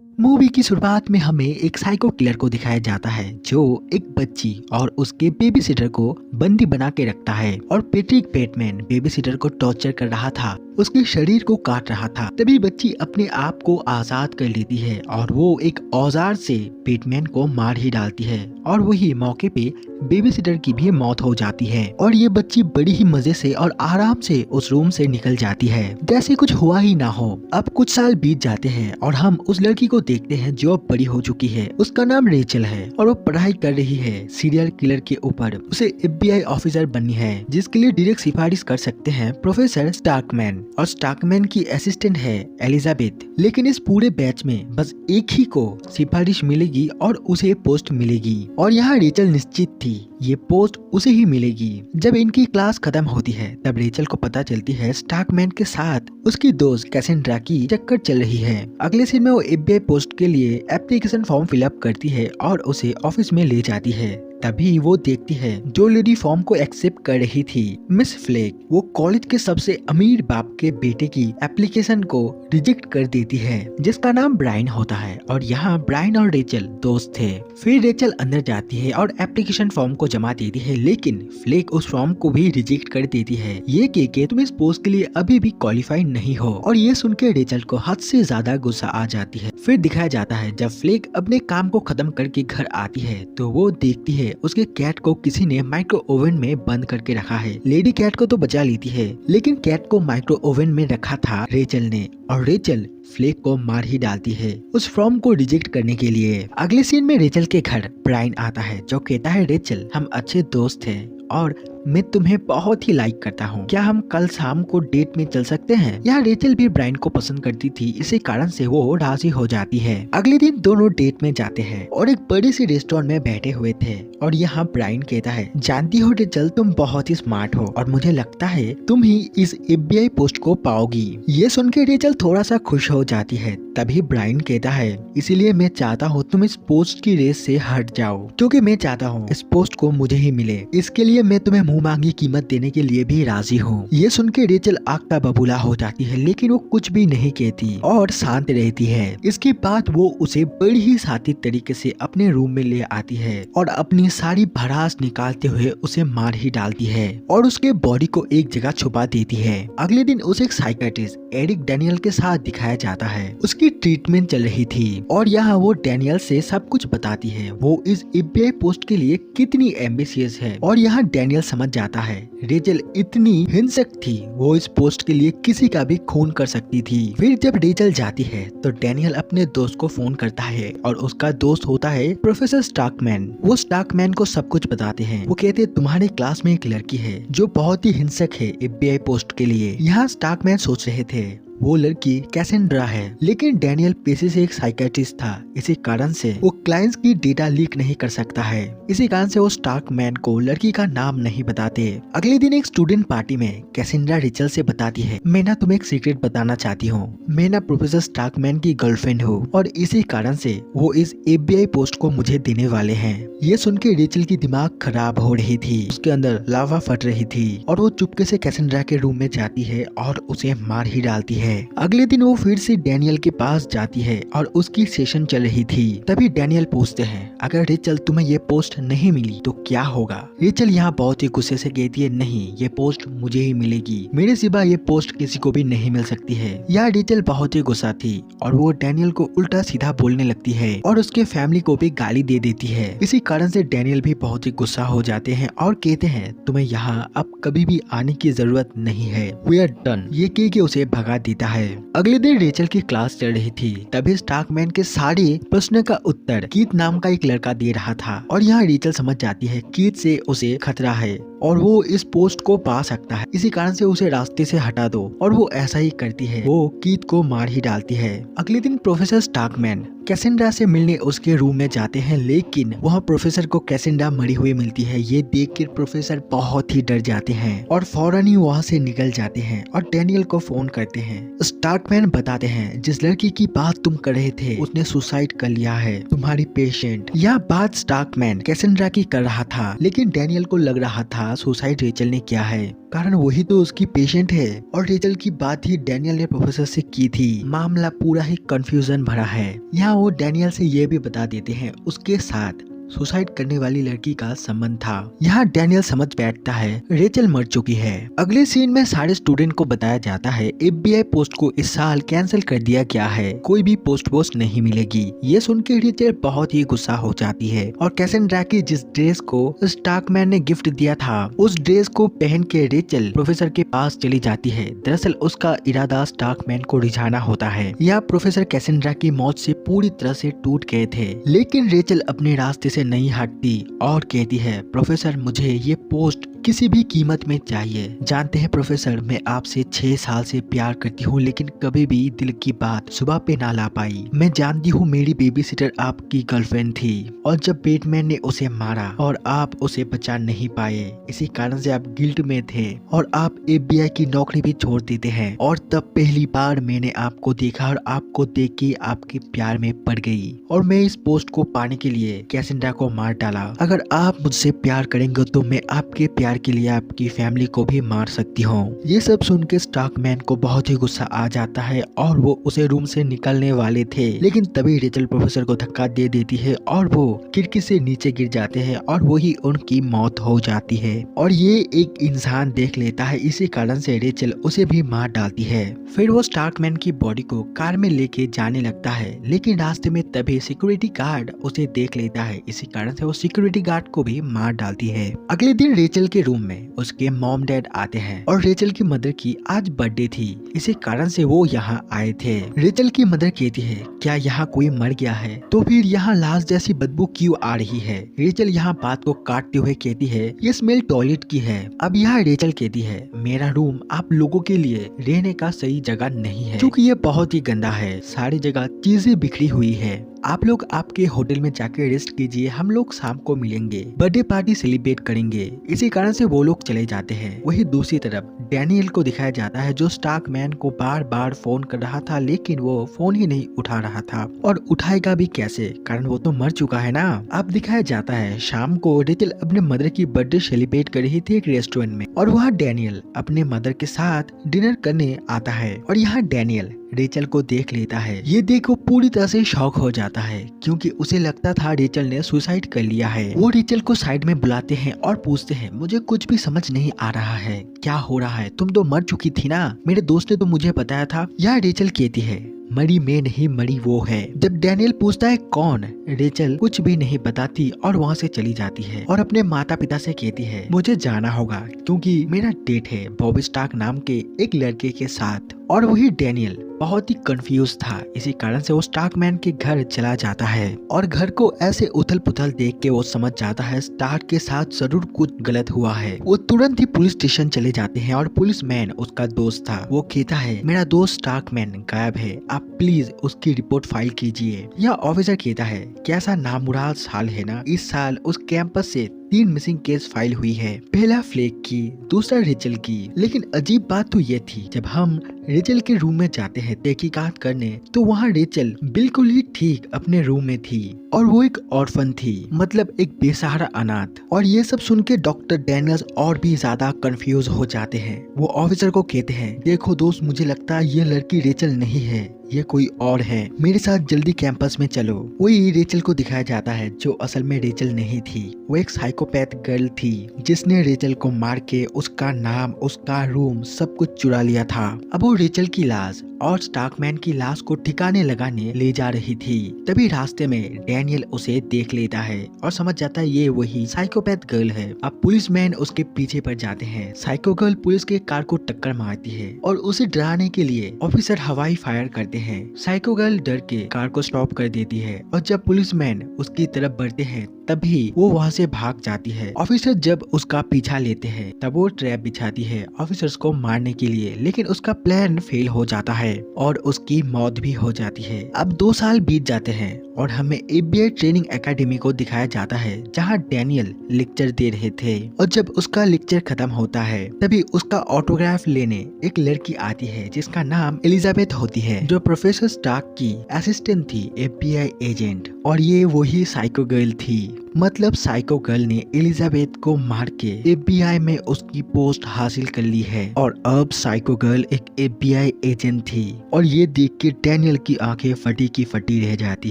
Movie की शुरुआत में हमें एक साइको किलर को दिखाया जाता है जो एक बच्ची और उसके बेबी सिटर को बंदी बना के रखता है और पैट्रिक बेटमैन बेबी सिटर को टॉर्चर कर रहा था, उसके शरीर को काट रहा था। तभी बच्ची अपने आप को आजाद कर लेती है और वो एक औजार से बेटमैन को मार ही डालती है और वही मौके पे बेबी सिटर की भी मौत हो जाती है और ये बच्ची बड़ी ही मजे से और आराम से उस रूम से निकल जाती है जैसे कुछ हुआ ही ना हो। अब कुछ साल बीत जाते हैं और हम उस लड़की को देखते हैं जो अब बड़ी हो चुकी है। उसका नाम रेचल है और वो पढ़ाई कर रही है सीरियल किलर के ऊपर। उसे FBI ऑफिसर बननी है जिसके लिए डायरेक्ट सिफारिश कर सकते हैं प्रोफेसर स्टार्कमैन और स्टार्कमैन की असिस्टेंट है एलिजाबेथ। लेकिन इस पूरे बैच में बस एक ही को सिफारिश मिलेगी और उसे पोस्ट मिलेगी और यहाँ रेचल निश्चित थी ये पोस्ट उसे ही मिलेगी। जब इनकी क्लास खत्म होती है तब रेचल को पता चलती है स्टार्कमैन के साथ उसकी दोस्त कैसेंड्रा की चक्कर चल रही है। अगले सीन में वो FBI पोस्ट के लिए एप्लीकेशन फॉर्म फिलअप करती है और उसे ऑफिस में ले जाती है। तभी वो देखती है जो लेडी फॉर्म को एक्सेप्ट कर रही थी मिस फ्लेक, वो कॉलेज के सबसे अमीर बाप के बेटे की एप्लीकेशन को रिजेक्ट कर देती है जिसका नाम ब्रायन होता है और यहाँ ब्रायन और रेचल दोस्त थे। फिर रेचल अंदर जाती है और एप्लीकेशन फॉर्म को जमा देती है लेकिन फ्लेक उस फॉर्म को भी रिजेक्ट कर देती है ये कह के तुम इस पोस्ट के लिए अभी भी क्वालिफाई नहीं हो। और ये सुन के रेचल को हद से ज्यादा गुस्सा आ जाती है। फिर दिखाया जाता है जब फ्लेक अपने काम को खत्म करके घर आती है तो वो देखती है उसके कैट को किसी ने माइक्रो ओवन में बंद करके रखा है। लेडी कैट को तो बचा लेती है लेकिन कैट को माइक्रो ओवन में रखा था रेचल ने और रेचल फ्लेक को मार ही डालती है उस फॉर्म को रिजेक्ट करने के लिए। अगले सीन में रेचल के घर ब्रायन आता है जो कहता है रेचल हम अच्छे दोस्त हैं और मैं तुम्हें बहुत ही लाइक करता हूँ, क्या हम कल शाम को डेट में चल सकते हैं। यहाँ रेचल भी ब्रायन को पसंद करती थी इसी कारण से वो राजी हो जाती है। अगले दिन दोनों डेट में जाते हैं और एक बड़ी सी रेस्टोरेंट में बैठे हुए थे और यहाँ ब्रायन कहता है जानती हो रेचल तुम बहुत ही स्मार्ट हो और मुझे लगता है तुम ही इस FBI पोस्ट को पाओगी। ये सुन के रेचल थोड़ा सा खुश हो जाती है। तभी ब्रायन कहता है इसीलिए मैं चाहता हूँ तुम इस पोस्ट की रेस से हट जाओ क्योंकि मैं चाहता हूँ इस पोस्ट को मुझे ही मिले, इसके लिए मैं तुम्हें मुंह मांगी कीमत देने के लिए भी राजी हूँ। ये सुन के रेचल आग का बबूला हो जाती है लेकिन वो कुछ भी नहीं कहती और शांत रहती है। इसके बाद वो उसे बड़ी ही साथी तरीके से अपने रूम में ले आती है और अपनी सारी भड़ास निकालते हुए उसे मार ही डालती है और उसके बॉडी को एक जगह छुपा देती है। अगले दिन उसे एक साइकियाट्रिस्ट एरिक डैनियल के साथ दिखाया जाता है। उसकी ट्रीटमेंट चल रही थी और यहाँ वो डैनियल से सब कुछ बताती है वो इस FBI पोस्ट के लिए कितनी एम्बिशियस है और यहाँ डैनियल समझ जाता है रेचल इतनी हिंसक थी वो इस पोस्ट के लिए किसी का भी खून कर सकती थी। फिर जब रेचल जाती है तो डैनियल अपने दोस्त को फोन करता है और उसका दोस्त होता है प्रोफेसर स्टार्कमैन। वो स्टार्कमैन को सब कुछ बताते हैं। वो कहते हैं तुम्हारे क्लास में एक लड़की है जो बहुत ही हिंसक है FBI पोस्ट के लिए। यहाँ स्टार्कमैन सोच रहे थे वो लड़की कैसेंड्रा है लेकिन डैनियल पेशे से एक साइकियाट्रिस्ट था इसी कारण से वो क्लाइंट्स की डेटा लीक नहीं कर सकता है। इसी कारण से वो स्टार्कमैन को लड़की का नाम नहीं बताते। अगले दिन एक स्टूडेंट पार्टी में कैसेंड्रा रेचल से बताती है मैं ना तुम्हें एक सीक्रेट बताना चाहती हूँ, मैं ना प्रोफेसर स्टार्कमैन की गर्लफ्रेंड हूँ और इसी कारण से वो इस FBI पोस्ट को मुझे देने वाले हैं। ये सुन के रेचल की दिमाग खराब हो रही थी, उसके अंदर लावा फट रही थी और वो चुपके से कैसेंड्रा के रूम में जाती है और उसे मार ही डालती है। अगले दिन वो फिर से डैनियल के पास जाती है और उसकी सेशन चल रही थी। तभी डैनियल पूछते हैं अगर रेचल तुम्हें ये पोस्ट नहीं मिली तो क्या होगा। रेचल यहाँ बहुत ही गुस्से से कहती है नहीं ये पोस्ट मुझे ही मिलेगी, मेरे सिवा ये पोस्ट किसी को भी नहीं मिल सकती है। यहाँ रेचल बहुत ही गुस्सा थी और वो डैनियल को उल्टा सीधा बोलने लगती है और उसके फैमिली को भी गाली दे देती है। इसी कारण से डैनियल भी बहुत ही गुस्सा हो जाते हैं और कहते हैं तुम्हें यहाँ अब कभी भी आने की जरूरत नहीं है, वी आर डन। ये कह के उसे भगा देता है। अगले दिन रेचल की क्लास चल रही थी तभी स्टार्कमैन के सारे प्रश्न का उत्तर कीथ नाम का एक लड़का दे रहा था और यहाँ रेचल समझ जाती है कीथ से उसे खतरा है और वो इस पोस्ट को पा सकता है, इसी कारण से उसे रास्ते से हटा दो और वो ऐसा ही करती है, वो कीथ को मार ही डालती है। अगले दिन प्रोफेसर स्टार्कमैन कैसेंड्रा से मिलने उसके रूम में जाते हैं लेकिन वहाँ प्रोफेसर को कैसेंड्रा मरी हुई मिलती है। ये देख कर प्रोफेसर बहुत ही डर जाते हैं और फौरन ही वहाँ से निकल जाते हैं और डैनियल को फोन करते हैं। स्टार्कमैन बताते हैं जिस लड़की की बात तुम कर रहे थे उसने सुसाइड कर लिया है, तुम्हारी पेशेंट। यह बात स्टार्कमैन कैसेंड्रा की कर रहा था लेकिन डैनियल को लग रहा था सुसाइड रेचल ने किया है। कारण वही तो उसकी पेशेंट है। और रेचल की बात ही डैनियल ने प्रोफेसर से की थी। मामला पूरा ही कंफ्यूजन भरा है। यहाँ वो डैनियल से ये भी बता देते हैं उसके साथ सुसाइड करने वाली लड़की का संबंध था। यहाँ डैनियल समझ बैठता है रेचल मर चुकी है। अगले सीन में सारे स्टूडेंट को बताया जाता है FBI पोस्ट को इस साल कैंसिल कर दिया गया है, कोई भी पोस्ट नहीं मिलेगी। ये सुन के रेचल बहुत ही गुस्सा हो जाती है और कैसेंड्रा की जिस ड्रेस को स्टार्कमैन ने गिफ्ट दिया था उस ड्रेस को पहन के रेचल प्रोफेसर के पास चली जाती है। दरअसल उसका इरादा स्टार्कमैन को रिझाना होता है। यह प्रोफेसर कैसेंड्रा की मौत से पूरी तरह से टूट गए थे, लेकिन रेचल अपने रास्ते से नहीं हटती और कहती है प्रोफेसर मुझे ये पोस्ट किसी भी कीमत में चाहिए। जानते हैं प्रोफेसर, मैं आपसे 6 साल से प्यार करती हूँ, लेकिन कभी भी दिल की बात सुबह पे ना ला पाई। मैं जानती हूँ मेरी बेबी सिटर आपकी गर्लफ्रेंड थी और जब बैटमैन ने उसे मारा और आप उसे बचा नहीं पाए, इसी कारण से आप गिल्ट में थे और आप FBI की नौकरी भी छोड़ देते हैं। और तब पहली बार मैंने आपको देखा और आपको देख के आपके प्यार में पड़ गई और मैं इस पोस्ट को पाने के लिए कैसेंड्रा को मार डाला। अगर आप मुझसे प्यार करेंगे तो मैं आपके प्यार के लिए आपकी फैमिली को भी मार सकती हूँ। ये सब सुन के स्टार्कमैन को बहुत ही गुस्सा आ जाता है और वो उसे रूम से निकलने वाले थे, लेकिन तभी रेचल प्रोफेसर को धक्का दे देती है और वो खिड़की से नीचे गिर जाते हैं और वही उनकी मौत हो जाती है। और ये एक इंसान देख लेता है, इसी कारण से रेचल उसे भी मार डालती है। फिर वो स्टार्कमैन की बॉडी को कार में लेके जाने लगता है, लेकिन रास्ते में तभी सिक्योरिटी गार्ड उसे देख लेता है, इसी कारण से वो सिक्योरिटी गार्ड को भी मार डालती है। अगले दिन रेचल के रूम में उसके मॉम डैड आते हैं और रेचल की मदर की आज बर्थडे थी, इसी कारण से वो यहाँ आए थे। रेचल की मदर कहती है क्या यहाँ कोई मर गया है, तो फिर यहाँ लाश जैसी बदबू क्यों आ रही है। रेचल यहाँ बात को काटते हुए कहती है ये स्मेल टॉयलेट की है। अब यहाँ रेचल कहती है मेरा रूम आप लोगों के लिए रहने का सही जगह नहीं है, क्योंकि ये बहुत ही गंदा है, सारी जगह चीजें बिखरी हुई है। आप लोग आपके होटल में जाकर रेस्ट कीजिए, हम लोग शाम को मिलेंगे, बर्थडे पार्टी सेलिब्रेट करेंगे। इसी कारण से वो लोग चले जाते हैं। वही दूसरी तरफ डैनियल को दिखाया जाता है जो स्टार्कमैन को बार बार फोन कर रहा था, लेकिन वो फोन ही नहीं उठा रहा था और उठाएगा भी कैसे, कारण वो तो मर चुका है ना। अब दिखाया जाता है शाम को रेचल अपने मदर की बर्थडे सेलिब्रेट कर रही थी एक रेस्टोरेंट में और वहाँ डैनियल अपने मदर के साथ डिनर करने आता है और यहाँ डैनियल रेचल को देख लेता है। ये देख वो पूरी तरह से शॉक हो जाता है, क्योंकि उसे लगता था रेचल ने सुसाइड कर लिया है। वो रेचल को साइड में बुलाते हैं और पूछते हैं मुझे कुछ भी समझ नहीं आ रहा है, क्या हो रहा है, तुम तो मर चुकी थी ना, मेरे दोस्त ने तो मुझे बताया था। यह रेचल कहती है मरी मैं नहीं मरी वो है। जब डैनियल पूछता है कौन, रेचल कुछ भी नहीं बताती और वहाँ से चली जाती है और अपने माता पिता से कहती है मुझे जाना होगा क्योंकि मेरा डेट है बॉबी स्टार्क नाम के एक लड़के के साथ। और वही डैनियल बहुत ही कंफ्यूज था, इसी कारण से वो स्टार्कमैन के घर चला जाता है और घर को ऐसे उथल पुथल देख के वो समझ जाता है स्टार्क के साथ जरूर कुछ गलत हुआ है। वो तुरंत ही पुलिस स्टेशन चले जाते हैं और पुलिसमैन उसका दोस्त था, वो कहता है मेरा दोस्त स्टार्कमैन गायब है, आप प्लीज उसकी रिपोर्ट फाइल कीजिए। यह ऑफिसर कहता है कैसा नामुराद साल है ना, इस साल उस कैंपस से 3 मिसिंग केस फाइल हुई है, पहला फ्लेक की, दूसरा रेचल की। लेकिन अजीब बात तो ये थी जब हम रेचल के रूम में जाते हैं तहकीकात करने तो वहाँ रेचल बिल्कुल ही ठीक अपने रूम में थी और वो एक ऑर्फन थी, मतलब एक बेसहारा अनाथ। और ये सब सुन के डॉक्टर डैनियल्स और भी ज्यादा कंफ्यूज हो जाते हैं। वो ऑफिसर को कहते हैं देखो दोस्त, मुझे लगता है ये लड़की रेचल नहीं है, ये कोई और है, मेरे साथ जल्दी कैंपस में चलो। वही रेचल को दिखाया जाता है जो असल में रेचल नहीं थी, वो एक साइकोपैथ गर्ल थी जिसने रेचल को मार के उसका नाम, उसका रूम सब कुछ चुरा लिया था। अब वो रेचल की लाश और स्टार्कमैन की लाश को ठिकाने लगाने ले जा रही थी। तभी रास्ते में डैनियल उसे देख लेता है और समझ जाता है ये वही साइकोपैथ गर्ल है। अब पुलिसमैन उसके पीछे पर जाते हैं। साइको गर्ल पुलिस के कार को टक्कर मारती है और उसे डराने के लिए ऑफिसर हवाई फायर करते हैं। साइको गर्ल डर के कार को स्टॉप कर देती है और जब पुलिसमैन उसकी तरफ बढ़ते हैं तभी वो वहाँ से भाग जाती है। ऑफिसर जब उसका पीछा लेते हैं तब वो ट्रैप बिछाती है ऑफिसर्स को मारने के लिए, लेकिन उसका प्लान फेल हो जाता है और उसकी मौत भी हो जाती है। अब 2 साल बीत जाते हैं और हमें एफबीआई ट्रेनिंग एकेडमी को दिखाया जाता है जहां डैनियल लेक्चर दे रहे थे। और जब उसका लेक्चर खत्म होता है तभी उसका ऑटोग्राफ लेने एक लड़की आती है जिसका नाम एलिजाबेथ होती है, जो प्रोफेसर स्टार्क की असिस्टेंट थी, एफबीआई एजेंट। और ये वही साइको गर्ल थी। मतलब साइको गर्ल ने एलिजाबेथ को मार के एफबीआई में उसकी पोस्ट हासिल कर ली है और अब साइको गर्ल एक एफबीआई एजेंट थी। और ये देख के डैनियल की आंखें फटी की फटी रह जाती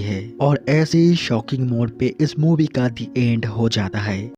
है। और ऐसे ही शॉकिंग मोड पे इस मूवी का दी एंड हो जाता है।